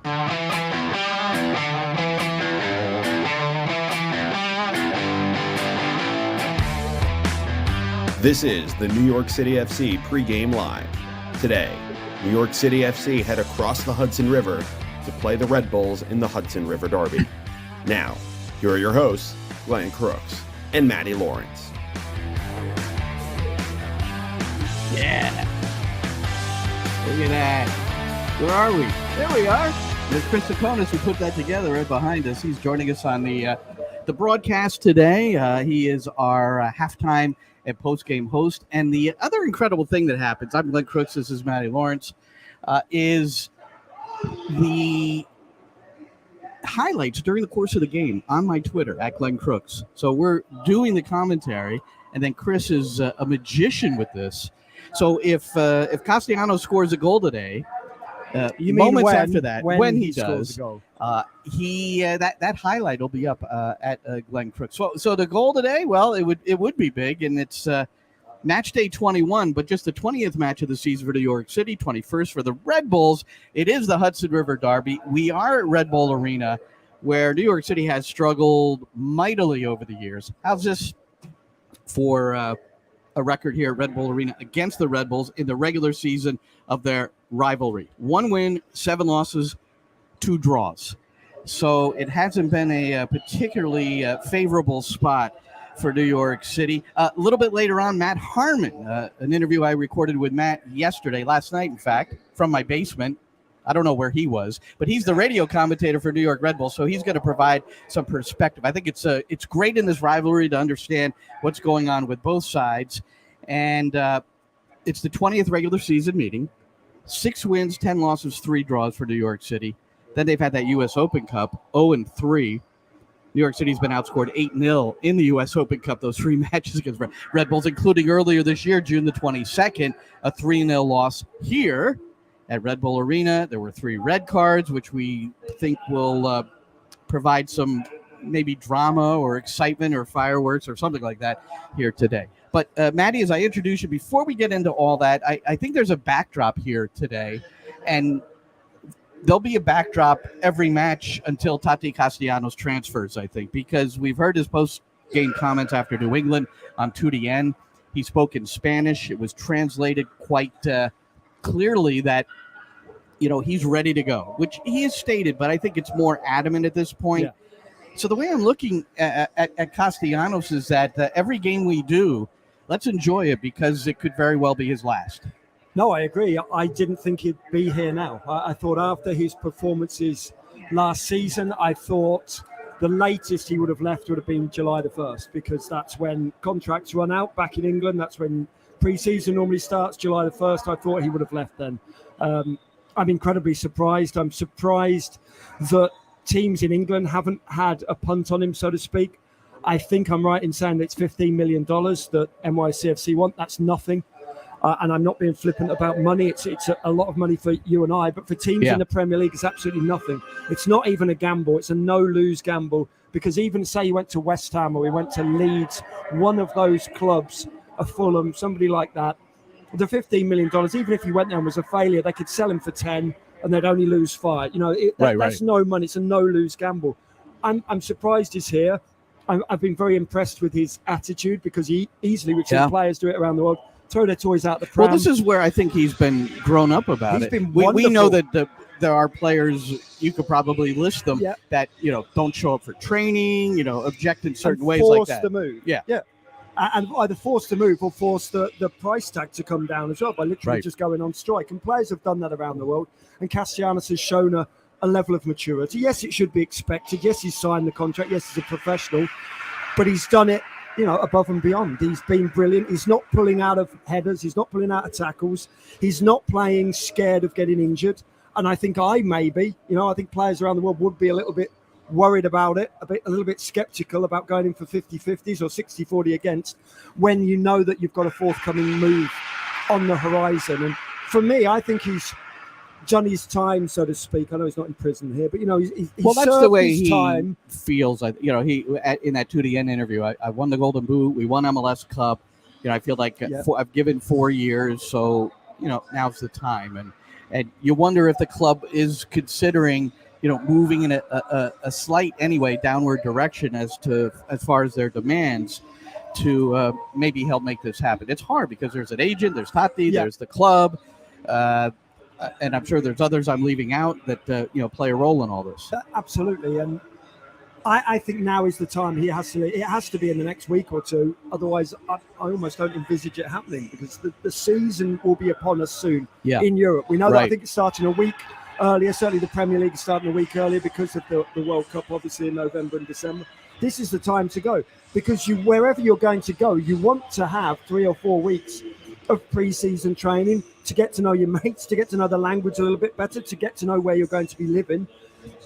This is the New York City FC Pregame Live. Today, New York City FC head across the Hudson River to play the Red Bulls in the Hudson River Derby. Now, here are your hosts, Crooks and Matty Lawrence. Yeah. Look at that. Where are we? There we are. There's Chris Sakonis, who put that together right behind us. He's joining us on the broadcast today. He is our halftime and post-game host. And the other incredible thing that happens, I'm Glenn Crooks, this is Matty Lawrence, is the highlights during the course of the game on my Twitter, at Glenn Crooks. So we're doing the commentary, and then Chris is a magician with this. So if Castellanos scores a goal today, moments after that, when he does, that highlight will be up at Glenn Crooks. So the goal today, well, it would be big, and it's match day 21, but just the 20th match of the season for New York City, 21st for the Red Bulls. It is the Hudson River Derby. We are at Red Bull Arena, where New York City has struggled mightily over the years. How's this for a record here at Red Bull Arena against the Red Bulls in the regular season of their rivalry? 1 win, 7 losses, 2 draws. So it hasn't been a particularly favorable spot for New York City. A little bit later on, Matt Harmon, an interview I recorded with Matt last night, in fact, from my basement. I don't know where he was, but he's the radio commentator for New York Red Bull, so he's going to provide some perspective. I think it's great in this rivalry to understand what's going on with both sides. And it's the 20th regular season meeting. 6 wins, 10 losses, 3 draws for New York City. Then they've had that U.S. Open Cup, 0-3. New York City's been outscored 8-0 in the U.S. Open Cup, those 3 matches against Red Bulls, including earlier this year, June the 22nd, a 3-0 loss here at Red Bull Arena. There were 3 red cards, which we think will provide some maybe drama or excitement or fireworks or something like that here today. But, Matty, as I introduce you, before we get into all that, I think there's a backdrop here today, and there'll be a backdrop every match until Tati Castellanos transfers, I think, because we've heard his post-game comments after New England on 2DN. He spoke in Spanish. It was translated quite clearly that, he's ready to go, which he has stated, but I think it's more adamant at this point. Yeah. So the way I'm looking at Castellanos is that every game we do, let's enjoy it, because it could very well be his last. No, I agree. I didn't think he'd be here now. I thought after his performances last season, I thought the latest he would have left would have been July the 1st, because that's when contracts run out back in England. That's when pre-season normally starts, July the 1st. I thought he would have left then. I'm incredibly surprised. I'm surprised that teams in England haven't had a punt on him, so to speak. I think I'm right in saying that it's $15 million that NYCFC want. That's nothing. And I'm not being flippant about money. It's a lot of money for you and I, but for teams in the Premier League, it's absolutely nothing. It's not even a gamble. It's a no-lose gamble, because even say he went to West Ham or he went to Leeds, one of those clubs, a Fulham, somebody like that, the $15 million, even if he went there and was a failure, they could sell him for 10 and they'd only lose 5. That's no money. It's a no-lose gamble. I'm surprised he's here. I've been very impressed with his attitude, because he easily, which players do it around the world, throw their toys out the pram. Well, this is where I think he's been grown up about it. We know that there are players, you could probably list them, that don't show up for training, object in certain ways like that. Force the move. Yeah. And either force the move or force the price tag to come down as well by literally just going on strike. And players have done that around the world. And Castellanos has shown a level of maturity. Yes, it should be expected. Yes, he's signed the contract. Yes, he's a professional. But he's done it, above and beyond. He's been brilliant. He's not pulling out of headers. He's not pulling out of tackles. He's not playing scared of getting injured. And I think I think players around the world would be a little bit worried about it, a little bit skeptical about going in for 50-50s or 60-40 against, when you know that you've got a forthcoming move on the horizon. And for me, I think he's done his time, so to speak. I know he's not in prison here, but he that's the way he time. Feels. He in that 2DN interview, I won the Golden Boot, we won MLS Cup. I feel like I've given 4 years, so now's the time. And And you wonder if the club is considering, moving in a slight anyway downward direction as far as their demands to maybe help make this happen. It's hard because there's an agent, there's Tati, there's the club, and I'm sure there's others I'm leaving out that play a role in all this. Absolutely, and I think now is the time he has to. It has to be in the next week or two. Otherwise, I almost don't envisage it happening because the season will be upon us soon in Europe. We know that I think it's starting a week earlier. Certainly, the Premier League is starting a week earlier because of the World Cup, obviously in November and December. This is the time to go because wherever you're going to go, you want to have 3 or 4 weeks of pre-season training to get to know your mates, to get to know the language a little bit better, to get to know where you're going to be living.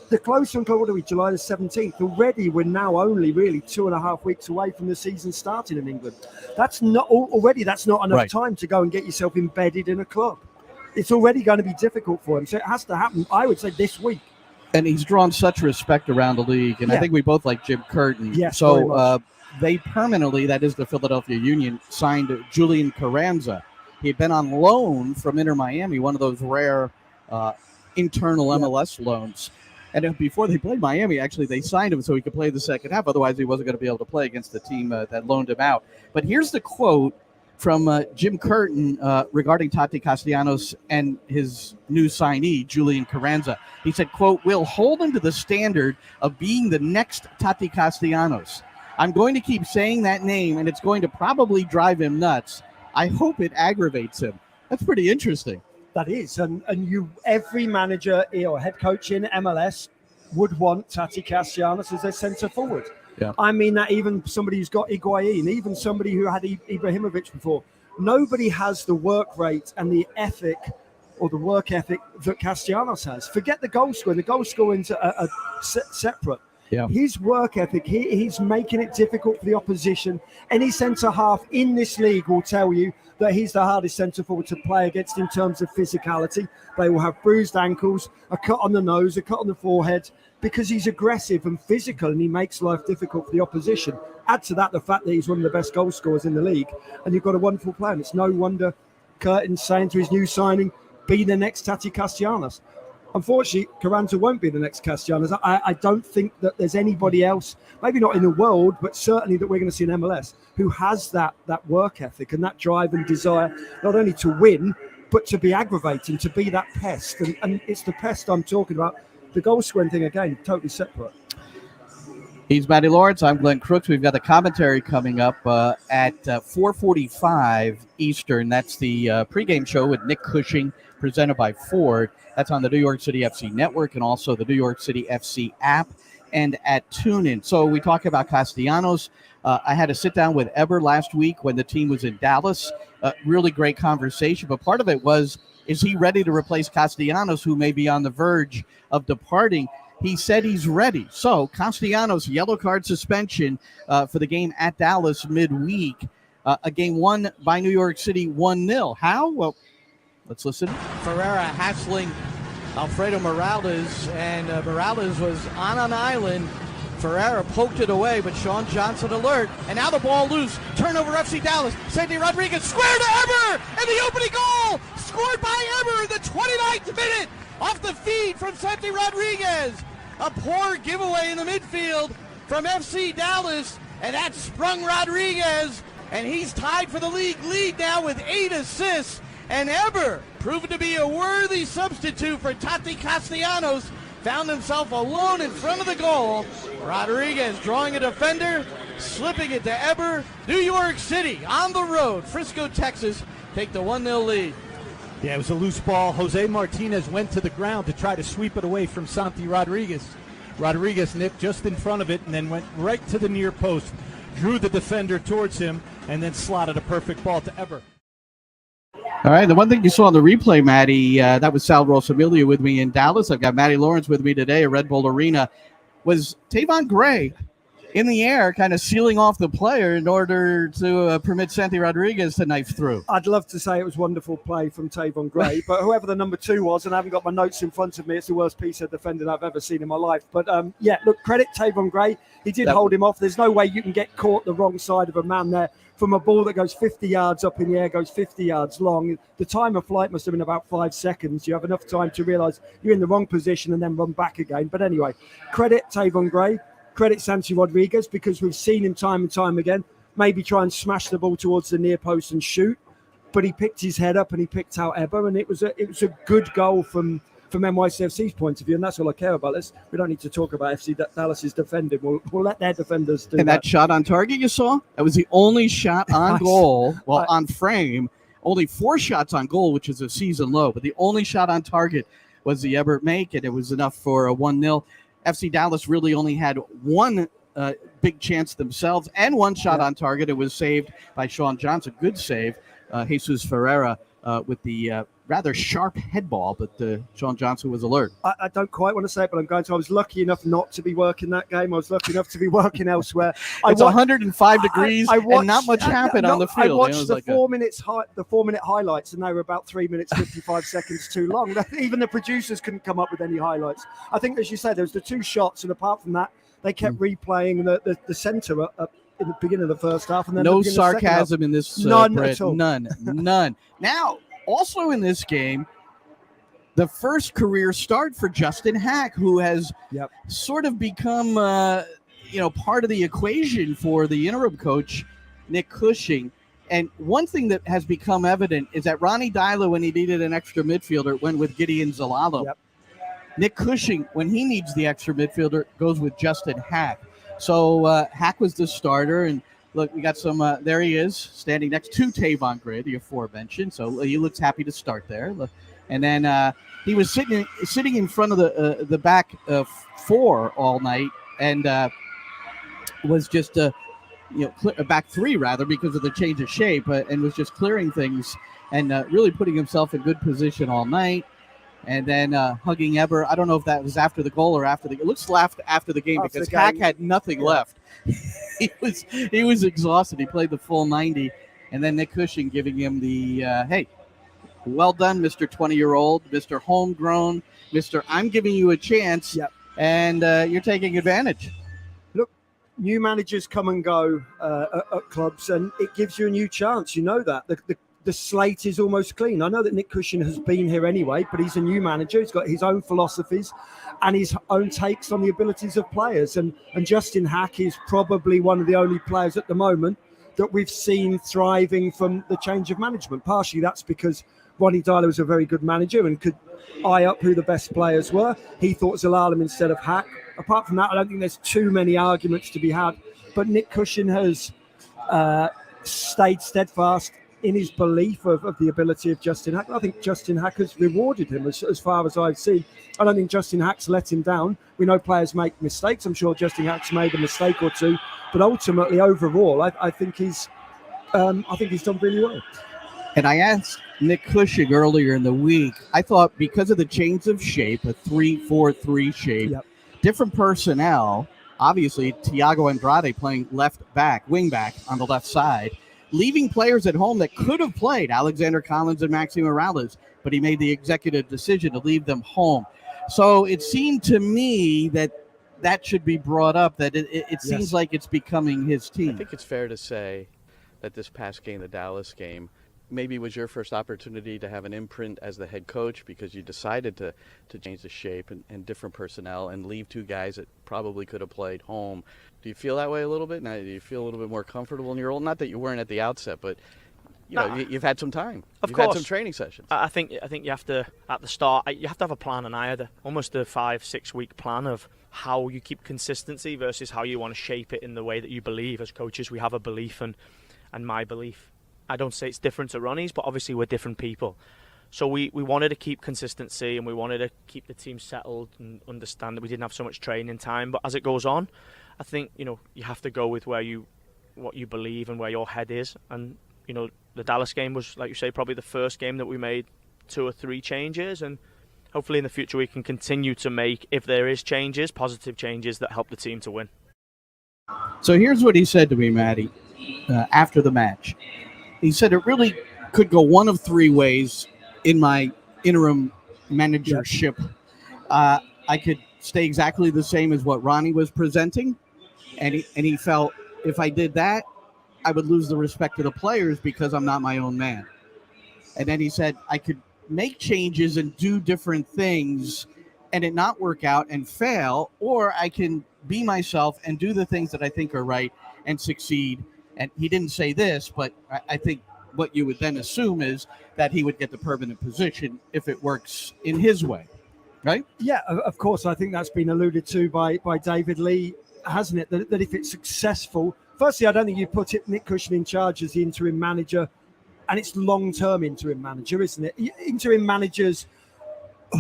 The closer and closer, what are we, July the 17th? Already, we're now only really 2.5 weeks away from the season starting in England. That's not enough time to go and get yourself embedded in a club. It's already going to be difficult for him. So it has to happen, I would say, this week. And he's drawn such respect around the league. And I think we both like Jim Curtin. Yes, so they permanently, that is the Philadelphia Union, signed Julian Carranza. He had been on loan from Inter Miami, one of those rare internal MLS loans. And before they played Miami, actually, they signed him so he could play the second half. Otherwise, he wasn't going to be able to play against the team that loaned him out. But here's the quote from Jim Curtin regarding Tati Castellanos and his new signee, Julian Carranza. He said, quote, "We'll hold him to the standard of being the next Tati Castellanos. I'm going to keep saying that name, and it's going to probably drive him nuts. I hope it aggravates him." That's pretty interesting. That is, and every manager or head coach in MLS would want Tati Castellanos as their centre forward. Yeah. I mean that even somebody who's got Higuain, even somebody who had Ibrahimovic before. Nobody has the work rate and the ethic or the work ethic that Castellanos has. Forget the goal scoring. The goal scoring's a separate. Yeah. His work ethic, he's making it difficult for the opposition. Any centre half in this league will tell you that he's the hardest centre forward to play against in terms of physicality. They will have bruised ankles, a cut on the nose, a cut on the forehead, because he's aggressive and physical and he makes life difficult for the opposition. Add to that the fact that he's one of the best goal scorers in the league, and you've got a wonderful player. And it's no wonder Curtin's saying to his new signing, be the next Tati Castellanos. Unfortunately, Carranza won't be the next Castellanos. I don't think that there's anybody else, maybe not in the world, but certainly that we're going to see in MLS, who has that work ethic and that drive and desire, not only to win, but to be aggravating, to be that pest. And it's the pest I'm talking about. The goal scoring thing, again, totally separate. He's Matty Lawrence. I'm Glenn Crooks. We've got the commentary coming up at 4:45 Eastern. That's the pregame show with Nick Cushing, presented by Ford. That's on the New York City FC network and also the New York City FC app and at TuneIn. So we talk about Castellanos. I had a sit down with Eber last week when the team was in Dallas. Really great conversation. But part of it was, is he ready to replace Castellanos, who may be on the verge of departing? He said he's ready. So Castellanos, yellow card suspension for the game at Dallas midweek. A game won by New York City 1-0. How? Well, let's listen. Ferreira hassling Alfredo Morales, and Morales was on an island. Ferreira poked it away, but Sean Johnson alert. And now the ball loose. Turnover FC Dallas. Sandy Rodriguez square to Eber! And the opening goal! Scored by Eber in the 29th minute! Off the feed from Sandy Rodriguez. A poor giveaway in the midfield from FC Dallas. And that sprung Rodriguez. And he's tied for the league lead now with 8 assists. And Eber, proven to be a worthy substitute for Tati Castellanos, found himself alone in front of the goal. Rodriguez drawing a defender, slipping it to Eber. New York City on the road. Frisco, Texas, take the 1-0 lead. Yeah, it was a loose ball. Jose Martinez went to the ground to try to sweep it away from Santi Rodriguez. Rodriguez nipped just in front of it and then went right to the near post, drew the defender towards him, and then slotted a perfect ball to Eber. All right, the one thing you saw on the replay, Matty, that was Sal Rosamilia with me in Dallas. I've got Matty Lawrence with me today at Red Bull Arena. Was Tavon Gray in the air, kind of sealing off the player in order to permit Santi Rodriguez to knife through. I'd love to say it was wonderful play from Tavon Gray, but whoever the number 2 was, and I haven't got my notes in front of me, it's the worst piece of defending I've ever seen in my life. But look, credit Tavon Gray. He did hold him off. There's no way you can get caught the wrong side of a man there from a ball that goes 50 yards up in the air, goes 50 yards long. The time of flight must have been about 5 seconds. You have enough time to realise you're in the wrong position and then run back again. But anyway, credit Tavon Gray. Credit Santi Rodriguez, because we've seen him time and time again maybe try and smash the ball towards the near post and shoot, but he picked his head up and he picked out Eber, and it was a good goal from NYCFC's point of view, and that's all I care about. We don't need to talk about FC Dallas's defending. We'll let their defenders do that. And that shot on target you saw, that was the only shot on goal, on frame. Only 4 shots on goal, which is a season low, but the only shot on target was the Eber make, and it was enough for a 1-0. FC Dallas really only had one big chance themselves and one shot on target. It was saved by Sean Johnson. Good save. Jesus Ferreira with the rather sharp head ball, but Sean Johnson was alert. I don't quite want to say it, but I'm going to. I was lucky enough not to be working that game. I was lucky enough to be working elsewhere. It's 105 degrees and not much happened on the field. I watched the 4-minute highlights, and they were about 3 minutes 55 seconds too long. Even the producers couldn't come up with any highlights. I think, as you said, there was the 2 shots, and apart from that, they kept replaying the centre up in the beginning of the first half. And then no sarcasm in this. None Brett. at all. None. Now, also in this game, the first career start for Justin Hack, who has sort of become, part of the equation for the interim coach, Nick Cushing. And one thing that has become evident is that Ronnie Dyla, when he needed an extra midfielder, went with Gideon Zalalo. Yep. Nick Cushing, when he needs the extra midfielder, goes with Justin Hack. So Hack was the starter, and look, we got some. There he is, standing next to Tavon Gray, the aforementioned. So he looks happy to start there. And then he was sitting in front of the back 4 all night, and was just back 3 rather, because of the change of shape, and was just clearing things and really putting himself in good position all night. And then hugging Eber. I don't know if that was after the goal or after it looks after the game, because Hack had nothing left. he was exhausted. He played the full 90, and then Nick Cushing giving him the hey, well done, Mr. 20-year-old, Mr. Homegrown, Mr. I'm giving you a chance, and you're taking advantage. Look, new managers come and go at clubs, and it gives you a new chance. You know that the slate is almost clean. I know that Nick Cushing has been here anyway, but he's a new manager. He's got his own philosophies and his own takes on the abilities of players. And Justin Hack is probably one of the only players at the moment that we've seen thriving from the change of management. Partially that's because Ronnie Dyla was a very good manager and could eye up who the best players were. He thought Zalalo instead of Hack. Apart from that, I don't think there's too many arguments to be had. But Nick Cushing has stayed steadfast in his belief of the ability of Justin Hack. I think Justin Hack has rewarded him as far as I've seen. I don't think Justin Hack's let him down. We know players make mistakes. I'm sure Justin Hack's made a mistake or two, but ultimately, overall, I think he's done really well. And I asked Nick Cushing earlier in the week, I thought because of the change of shape, a 3-4-3 shape, different personnel, obviously Thiago Andrade playing wing back on the left side, leaving players at home that could have played, Alexander Collins and Maxi Morales, but he made the executive decision to leave them home. So it seemed to me that should be brought up, that it seems like it's becoming his team. I think it's fair to say that this past game, the Dallas game, maybe was your first opportunity to have an imprint as the head coach, because you decided to change the shape and different personnel and leave 2 guys that probably could have played home. Do you feel that way a little bit? Now, do you feel a little bit more comfortable in your role? Not that you weren't at the outset, but you've had some time. You've had some training sessions. I think you have to, at the start, you have to have a plan, and I had almost a 5-6 week plan of how you keep consistency versus how you want to shape it in the way that you believe. As coaches, we have a belief, and my belief, I don't say it's different to Ronnie's, but obviously we're different people. So we wanted to keep consistency, and we wanted to keep the team settled and understand that we didn't have so much training time. But as it goes on, I think you have to go with what you believe and where your head is. And the Dallas game was, like you say, probably the first game that we made 2 or 3 changes, and hopefully in the future we can continue to make, if there is changes, positive changes that help the team to win. So here's what he said to me, Matty, after the match. He said it really could go one of three ways in my interim managership. I could stay exactly the same as what Ronnie was presenting, and he felt if I did that, I would lose the respect of the players because I'm not my own man. And then he said I could make changes and do different things and it not work out and fail, or I can be myself and do the things that I think are right and succeed. And he didn't say this, but I think what you would then assume is that he would get the permanent position if it works in his way, right? Yeah, of course. I think that's been alluded to by David Lee, hasn't it? That if it's successful, firstly, I don't think you put Nick Cushion in charge as the interim manager, and it's long-term interim manager, isn't it? Interim managers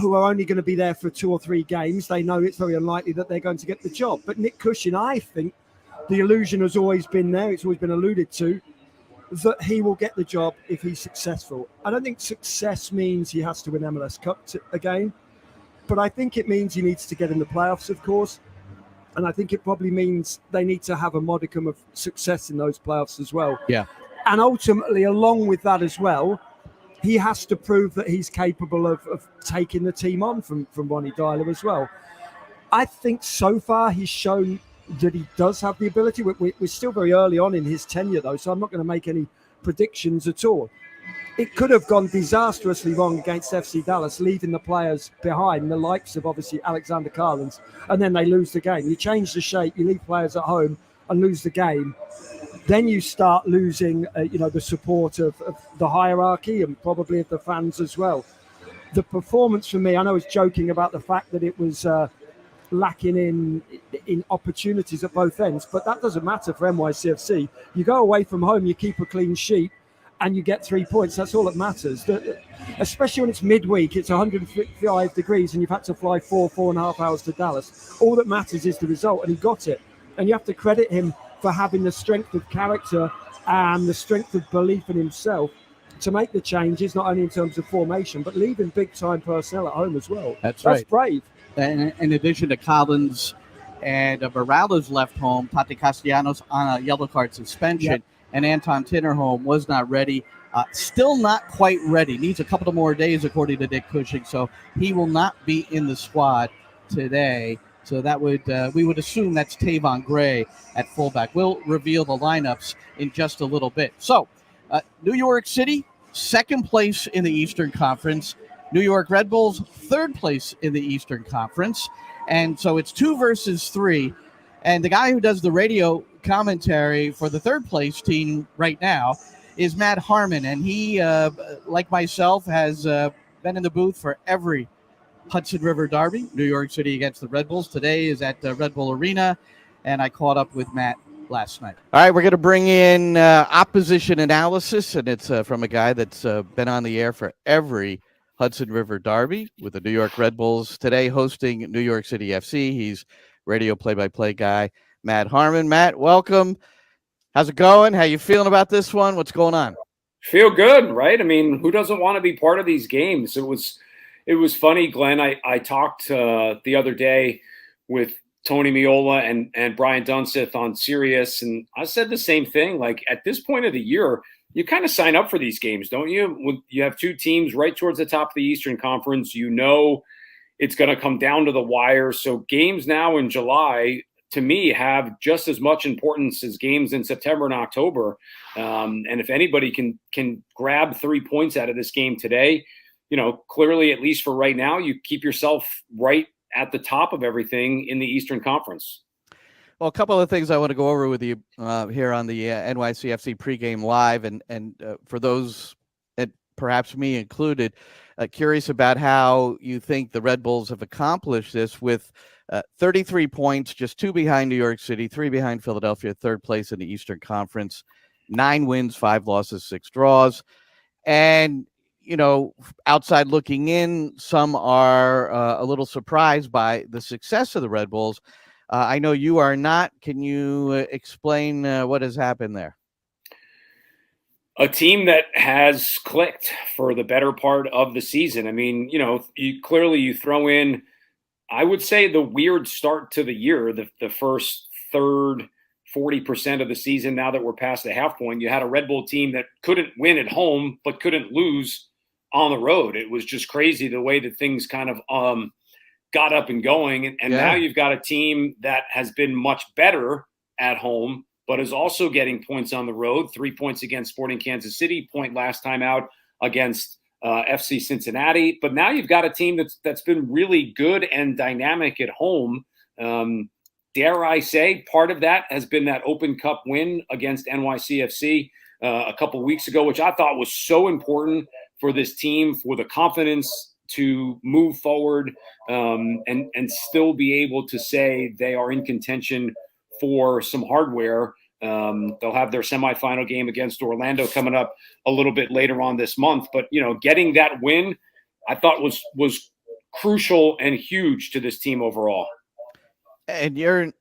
who are only going to be there for 2 or 3 games, they know it's very unlikely that they're going to get the job. But Nick Cushion, I think the illusion has always been there, it's always been alluded to, that he will get the job if he's successful. I don't think success means he has to win MLS Cup again, but I think it means he needs to get in the playoffs, of course. And I think it probably means they need to have a modicum of success in those playoffs as well. Yeah. And ultimately, along with that as well, he has to prove that he's capable of taking the team on from Ronnie Dyler as well. I think so far he's shown that he does have the ability. We're still very early on in his tenure, though, so I'm not going to make any predictions at all. It could have gone disastrously wrong against FC Dallas, leaving the players behind, the likes of, obviously, Alexander Carlins, and then they lose the game. You change the shape, you leave players at home and lose the game. Then you start losing, the support of the hierarchy and probably of the fans as well. The performance for me, I know I was joking about the fact that it was lacking in opportunities at both ends, but that doesn't matter for NYCFC. You go away from home, you keep a clean sheet, and you get 3 points. That's all that matters. Especially when it's midweek, it's 155 degrees, and you've had to fly 4.5 hours to Dallas. All that matters is the result, and he got it. And you have to credit him for having the strength of character and the strength of belief in himself to make the changes, not only in terms of formation, but leaving big-time personnel at home as well. That's right. That's brave. And in addition to Collins and Morales left home, Tati Castellanos on a yellow card suspension, yep. And Anton Tinnerholm was not ready. Still not quite ready. Needs a couple of more days, according to Nick Cushing, so he will not be in the squad today. So that would we would assume that's Tavon Gray at fullback. We'll reveal the lineups in just a little bit. So, New York City, second place in the Eastern Conference. New York Red Bulls, third place in the Eastern Conference. And so it's 2 versus 3. And the guy who does the radio commentary for the third place team right now is Matt Harmon. And he, like myself, has been in the booth for every Hudson River Derby, New York City against the Red Bulls. Today is at Red Bull Arena, and I caught up with Matt last night. All right, we're going to bring in opposition analysis, and it's from a guy that's been on the air for every Hudson River Derby with the New York Red Bulls. Today hosting New York City FC. He's radio play-by-play guy, Matt Harmon. Matt, welcome. How's it going? How you feeling about this one? What's going on? Feel good, right? I mean, who doesn't want to be part of these games? It was funny, Glenn. I talked the other day with Tony Miola and Brian Dunseth on Sirius, and I said the same thing. Like, at this point of the year, you kind of sign up for these games, don't you? When you have 2 teams right towards the top of the Eastern Conference, you know it's going to come down to the wire. So games now in July, to me, have just as much importance as games in September and October. And if anybody can grab 3 points out of this game today, clearly, at least for right now, you keep yourself right at the top of everything in the Eastern Conference. Well, a couple of things I want to go over with you here on the NYCFC pregame live, and for those, perhaps me included, curious about how you think the Red Bulls have accomplished this with 33 points, just 2 behind New York City, 3 behind Philadelphia, third place in the Eastern Conference, 9 wins, 5 losses, 6 draws. And, outside looking in, some are a little surprised by the success of the Red Bulls. I know you are not. Can you explain what has happened there? A team that has clicked for the better part of the season. I mean, you throw in, I would say, the weird start to the year, the first third, 40% of the season now that we're past the half point. You had a Red Bull team that couldn't win at home, but couldn't lose on the road. It was just crazy the way that things kind of got up and going. And now you've got a team that has been much better at home, but is also getting points on the road. 3 points against Sporting Kansas City, point last time out against FC Cincinnati. But now you've got a team that's been really good and dynamic at home. Dare I say, part of that has been that Open Cup win against NYCFC a couple weeks ago, which I thought was so important for this team, for the confidence to move forward and still be able to say they are in contention for some hardware. They'll have their semifinal game against Orlando coming up a little bit later on this month. But, getting that win, I thought was crucial and huge to this team overall. And you're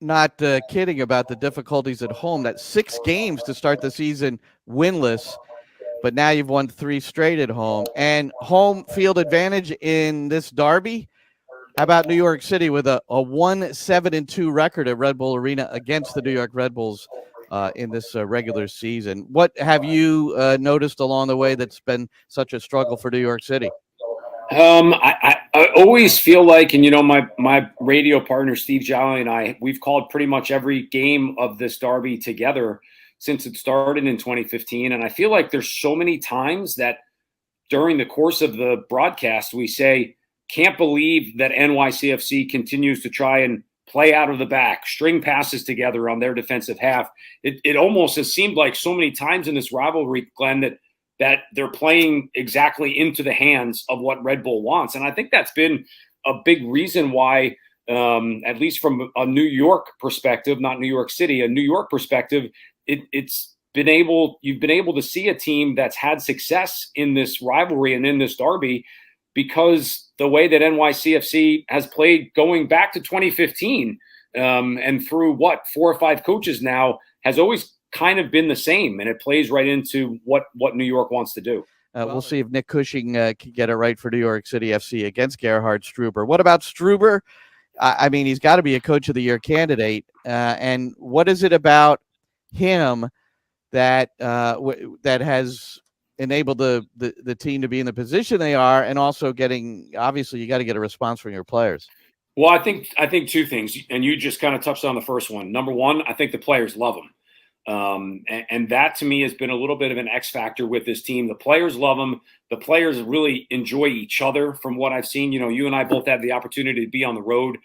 not kidding about the difficulties at home. That's 6 games to start the season winless, but now you've won 3 straight at home. And home field advantage in this derby. How about New York City with a 1-7-2 record at Red Bull Arena against the New York Red Bulls in this regular season? What have you noticed along the way that's been such a struggle for New York City? I always feel like, and my radio partner Steve Jolly and I, we've called pretty much every game of this derby together since it started in 2015, and I feel like there's so many times that during the course of the broadcast we say, can't believe that NYCFC continues to try and play out of the back, string passes together on their defensive half. It almost has seemed like so many times in this rivalry, Glenn, that they're playing exactly into the hands of what Red Bull wants. And I think that's been a big reason why, at least from a New York perspective, not New York City, a New York perspective, you've been able to see a team that's had success in this rivalry and in this derby because the way that NYCFC has played going back to 2015 and through 4 or 5 coaches now has always kind of been the same, and it plays right into what New York wants to do. We'll see if Nick Cushing can get it right for New York City FC against Gerhard Struber. What about Struber? I mean, he's got to be a Coach of the Year candidate. And what is it about him that that has enabled the team to be in the position they are, and also obviously you got to get a response from your players? Well, I think 2 things, and you just kind of touched on the first one. Number one, I think the players love him. And that to me has been a little bit of an X factor with this team. The players love them. The players really enjoy each other from what I've seen. You and I both had the opportunity to be on the road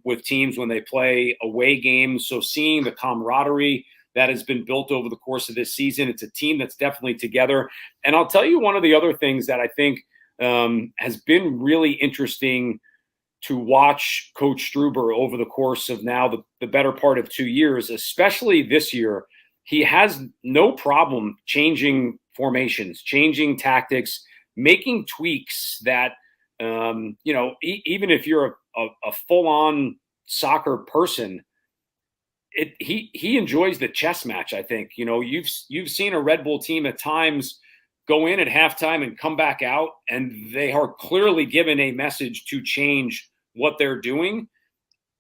with teams when they play away games. So seeing the camaraderie that has been built over the course of this season, it's a team that's definitely together. And I'll tell you one of the other things that I think has been really interesting to watch Coach Struber over the course of now the better part of 2 years, especially this year. He has no problem changing formations, changing tactics, making tweaks that, even if you're a full-on soccer person, he enjoys the chess match, I think. You've seen a Red Bull team at times go in at halftime and come back out, and they are clearly given a message to change what they're doing,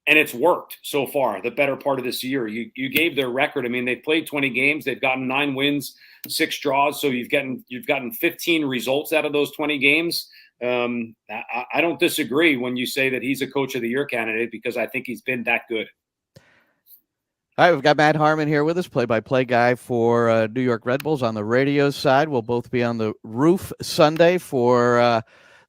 and it's worked so far, the better part of this year. You gave their record. I mean, they've played 20 games. They've gotten 9 wins, 6 draws, so you've gotten 15 results out of those 20 games. I don't disagree when you say that he's a Coach of the Year candidate, because I think he's been that good. All right, we've got Matt Harmon here with us, play-by-play guy for New York Red Bulls on the radio side. We'll both be on the roof Sunday for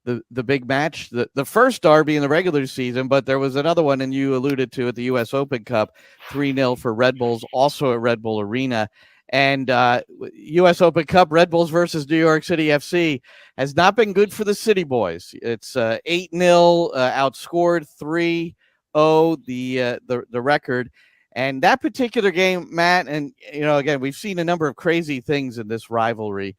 the big match, the first derby in the regular season, but there was another one, and you alluded to it, the U.S. Open Cup, 3-0 for Red Bulls, also at Red Bull Arena. And U.S. Open Cup, Red Bulls versus New York City FC, has not been good for the City Boys. It's 8-0, outscored 3-0, the record. And that particular game, Matt, and, again, we've seen a number of crazy things in this rivalry.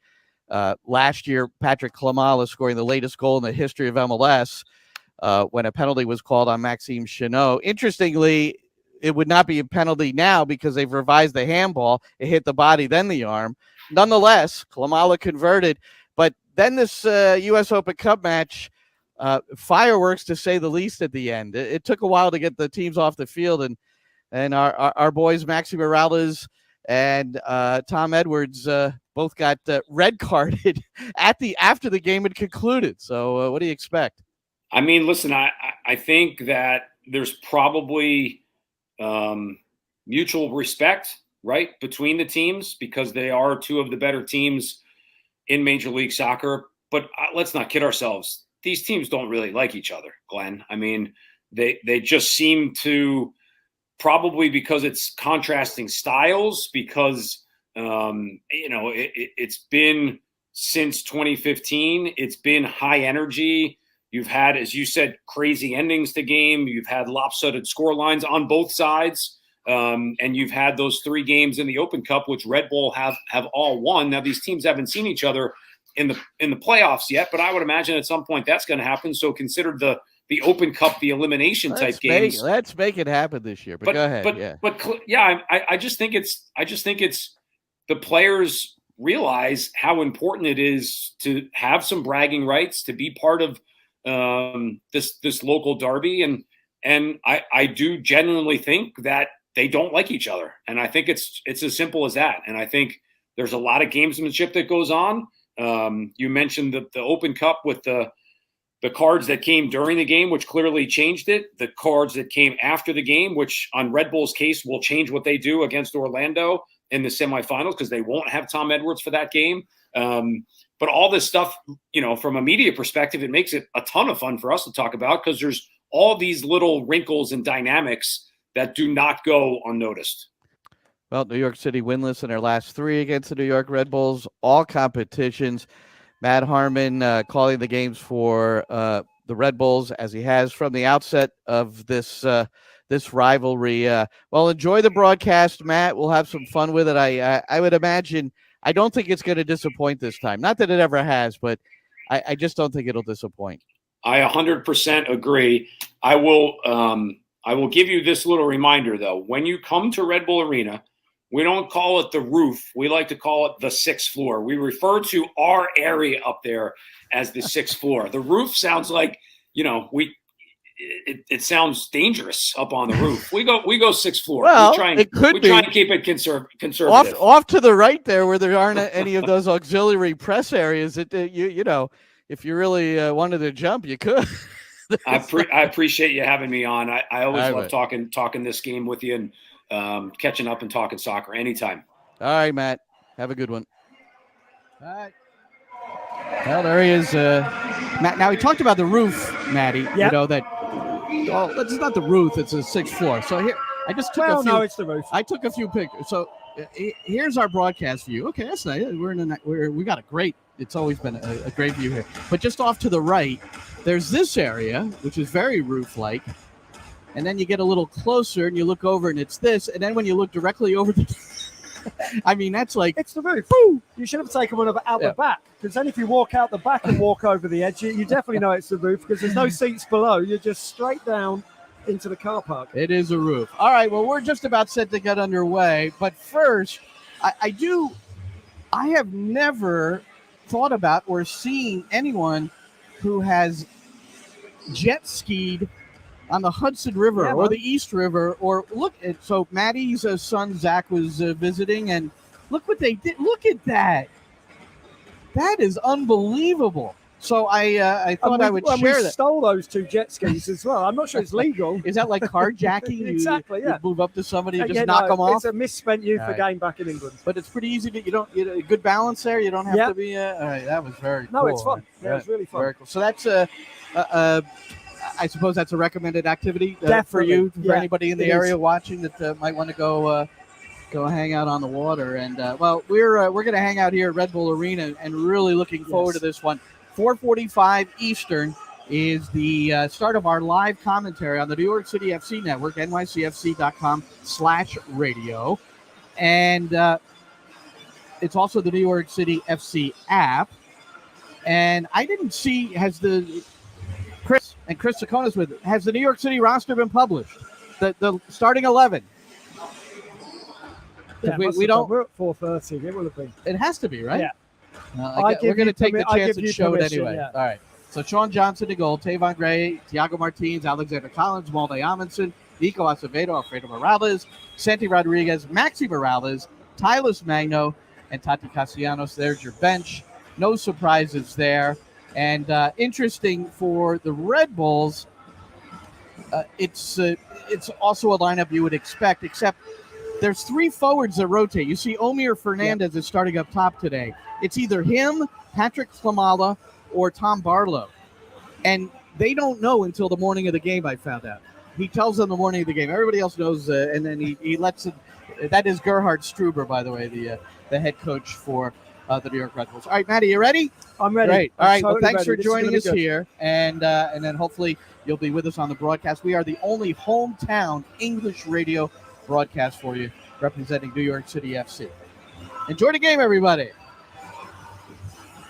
Last year, Patrick Klimala scoring the latest goal in the history of MLS when a penalty was called on Maxime Chanot. Interestingly, it would not be a penalty now because they've revised the handball. It hit the body, then the arm. Nonetheless, Klimala converted. But then this U.S. Open Cup match, fireworks to say the least at the end. It took a while to get the teams off the field, and and our boys Maxi Morales and Tom Edwards both got red carded after the game had concluded. So what do you expect? I mean, listen, I think that there's probably mutual respect, right, between the teams because they are two of the better teams in Major League Soccer. But let's not kid ourselves. These teams don't really like each other, Glenn. I mean, they just seem to, probably because it's contrasting styles, because it's been since 2015. It's been high energy. You've had, as you said, crazy endings to game. You've had lopsided score lines on both sides. And you've had those 3 games in the Open Cup, which Red Bull have all won. Now, these teams haven't seen each other in the playoffs yet, but I would imagine at some point that's going to happen. So consider the Open Cup, the elimination type games. Let's make it happen this year. But go ahead. I just think it's the players realize how important it is to have some bragging rights, to be part of this local derby, and I do genuinely think that they don't like each other, and I think it's as simple as that. And I think there's a lot of gamesmanship that goes on. You mentioned the Open Cup with the cards that came during the game, which clearly changed it. The cards that came after the game, which on Red Bull's case will change what they do against Orlando in the semifinals because they won't have Tom Edwards for that game. But all this stuff, from a media perspective, it makes it a ton of fun for us to talk about because there's all these little wrinkles and dynamics that do not go unnoticed. Well, New York City winless in their last 3 against the New York Red Bulls, all competitions. Matt Harmon calling the games for the Red Bulls as he has from the outset of this rivalry. Well, enjoy the broadcast, Matt. We'll have some fun with it. I would imagine. I don't think it's going to disappoint this time. Not that it ever has, but I just don't think it'll disappoint. I 100% agree. I will give you this little reminder, though. When you come to Red Bull Arena, we don't call it the roof. We like to call it the 6th floor. We refer to our area up there as the 6th floor. The roof sounds like, it sounds dangerous up on the roof. We go 6th floor. Well, we try and keep it conservative. Off to the right there, where there aren't any of those auxiliary press areas. If you really wanted to jump, you could. I appreciate you having me on. I always love talking this game with you and catching up and talking soccer anytime. All right, Matt. Have a good one. All right. Well, there he is. Matt, now, he talked about the roof, Matty. Yep. It's not the roof. It's a 6th floor. So here, I just took a few. No, it's the roof. I took a few pictures. So here's our broadcast view. Okay, that's nice. We got a great. It's always been a great view here. But just off to the right, there's this area, which is very roof-like. And then you get a little closer and you look over and it's this. And then when you look directly over that's like... It's the roof. Woo! You should have taken one out the back. Because then if you walk out the back and walk over the edge, you definitely know it's the roof because there's no seats below. You're just straight down into the car park. It is a roof. All right, well, we're just about set to get underway. But first, I have never thought about or seen anyone who has jet skied on the Hudson River or the East River, or look at, so Matty's son Zach was visiting, and look what they did. Look at that. That is unbelievable. So I thought I would share that. We stole those 2 jet skis as well. I'm not sure it's legal. Is that like carjacking? Exactly, you move up to somebody and just knock them off? It's a misspent youth game back in England. But it's pretty easy to, you don't get a good balance there. You don't have to be, all right, that was very cool. No, it's fun. Yeah, it's really fun. Very cool. So that's I suppose that's a recommended activity for you, for anybody in the area watching that might want to go hang out on the water. And we're going to hang out here at Red Bull Arena and really looking forward to this one. 4:45 Eastern is the start of our live commentary on the New York City FC network, nycfc.com/radio. And it's also the New York City FC app. And I didn't see, Chris Sakonis with it. Has the New York City roster been published? The starting 11. Yeah, we don't. We're at 4:30. It will have been. It has to be, right? Yeah. We're going to take the chance and show it anyway. Yeah. All right. So Sean Johnson to goal, Tavon Gray, Thiago Martins, Alexander Collins, Malde Amundsen, Nico Acevedo, Alfredo Morales, Santi Rodriguez, Maxi Morales, Tylus Magno, and Tati Castellanos. There's your bench. No surprises there. And interesting for the Red Bulls, it's also a lineup you would expect, except there's 3 forwards that rotate. You see Omir Fernandez is starting up top today. It's either him, Patrick Flamala, or Tom Barlow. And they don't know until the morning of the game, I found out. He tells them the morning of the game. Everybody else knows, and then he lets it. That is Gerhard Struber, by the way, the head coach for the New York Red Bulls. All right, Matty, you ready? I'm ready. Great. All right, Totally well, thanks ready. for joining us here. And then hopefully you'll be with us on the broadcast. We are the only hometown English radio broadcast for you, representing New York City FC. Enjoy the game, everybody.